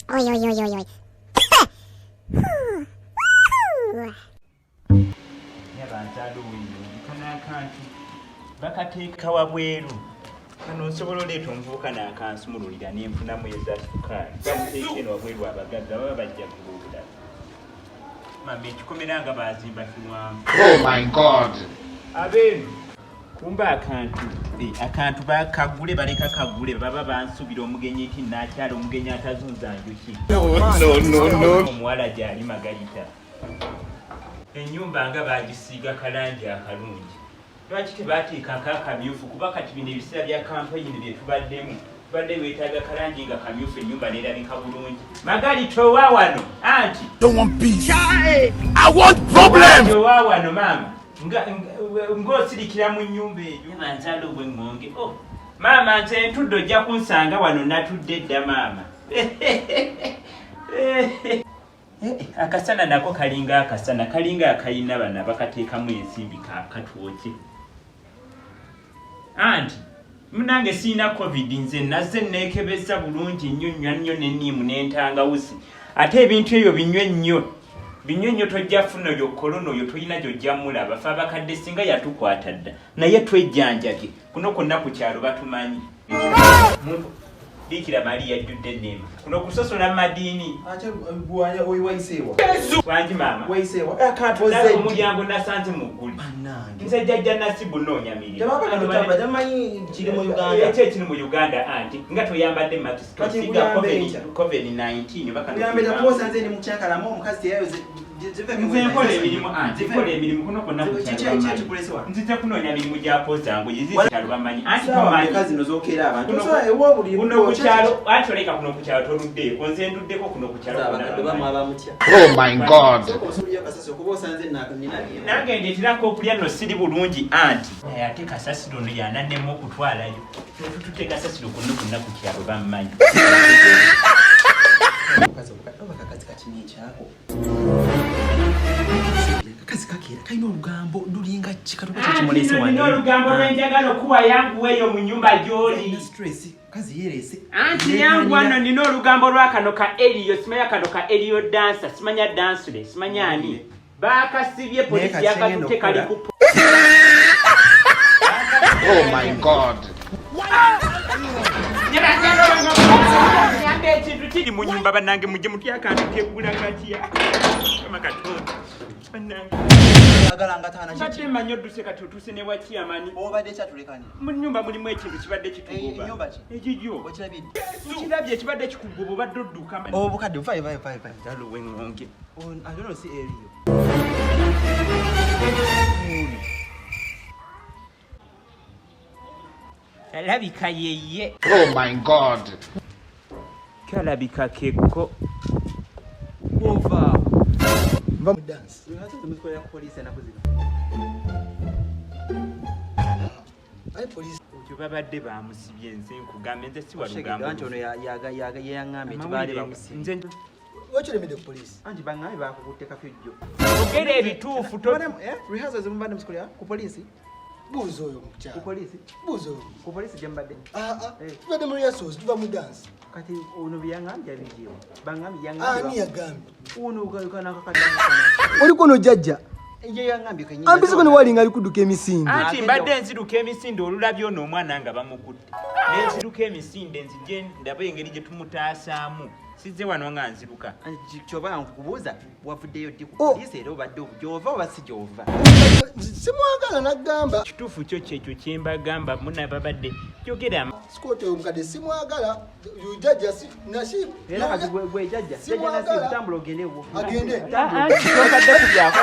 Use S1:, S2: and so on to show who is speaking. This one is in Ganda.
S1: Oi, oi, oi, oi, oi.
S2: Yabantu kana akantu bakateeka wabweru kano osobola oleeta omuvubuka n'akansumululira n'enfunamu eza sukaali bamuteeka eno wabweru abagagga baba bajja kubuulira mama ekikomera nga baazimba kinwamu.
S3: Oh my God!
S2: Abeenu kumba akantu bakagule baleka kagule baba bansubira omugenyi nti naakyala omugenyi atazunza njuki. No. Omuwala gyali Magalita. Ennyumba nga bagisiiga kalangi akalungi. Lwaki tebateekako akamyufu kuba kati bino ebiseera bya kampeyini bye tubaddemu tubadde beetaaga kalangi nga kamyufu ennyumba neerabika bulungi. Magalita owa wano anti
S3: Don't want peace. I want problems.
S2: owa wano maama ng'osirikira mu nnyumba eyo manzaala obw'eŋŋonge. Maama nze entudde ojja kunsanga wano natudde dda maama. Akasana nako kalinga akasana kalinga akayina bana bakateekamu ensimbi katwoke. Anti munange siina covid nze nazze neekebeza bulungi nnyo nnyo n'enniimu n'entangawuzi ate ebintu ebyo binywe nnyo tojja funa oyo korona oyo toyina gy'ojja mulaba fe abakadde singa yatukwata dda naye twejjanjabye kuno kwonna ku kyalo batumanyi. Bikira Maria ajjudde enneema kuno kusosola madiini. Wangi maama omulyango nasanze mugguli nze jjajja Nasibu noonya mirimu ekyo ekiri mu Uganda anti nga toyambadde makisiga COVID-19 nze nkola emirimu anti nkola emirimu kuno kwonna nzija kunoonya mirimu gya pozangu yizikyalo bamanyi anti tomanyi kuno kukyalo anti oleka kuno kukyalo toluddeeko nze nduddeko kuno kukyalo.
S3: Oh my God!
S2: Nange ndeeterako okulya nno siri bulungi anti ate kasasiro no yanannemu okutwalayo netutute kasasiro kuno kwonna ku kyalo bamumanyi. Nina olugambo lwenjagala okuwa yangu weeyo mu nnyumba gy'oli. Anti yangu wano nina olugambo lwakano ka Elio simanya kano ka Elio dansa simanya dansule simanya ani bakasibye polisi yakatute kali ku.
S3: Oh my God!
S2: Nyambe ekintu kiri mu nnyumba bannange mujje mutya akantu keggula katya kama katonda bannange kati manyi odduse kati otuuse ne wakiyamani mu nnyumba mulimu ekintu kibadde kitugoba ekijyo kirabye ekibadde kikugoba obadde odduka
S4: obukadde
S2: njalo w'eŋŋonge alabika yeye.
S3: Oh my God!
S2: Kalabika kekko babadde bamusibye nze nkugambe nze si walugambo ogera ebituufu
S5: Buzo oyo mukyaalo. Buzo oyo.
S4: Ku polisi gye mbadde.
S5: Tubadde mu rehearsals tuva mu dance.
S4: Kati ono byangambye abijiwa. Bangambye
S5: yangambye. Yagambye.
S4: Ono ukana kakadde.
S5: Oliko no jjajja.
S4: Ye yangambye kenyine.
S5: Ambisiko ne walinga alikuduka emisinde.
S2: Anti mbadde nziruka emisinde olulabye ono omwana nga bamukutte. Nenziruka emisinde nzije ndaba engeri gye tumutaasaamu. Sizze wano nga nziruka.
S4: Kyoba nkubuuza wavuddeyo ddi ku polisi era obadde obugyova oba si gyova?
S5: Simwagala nagamba.
S2: Kituufu kyo kyekyo kye mbagamba muna babadde kyogera.
S5: Sikoti oyo mukadde simwagala jjajja si Nasibu.
S4: Era kati gwe jjajja. Jjajja Nasibu tambula ogende ewo.
S5: Agende.
S4: Kyokadde ku byako.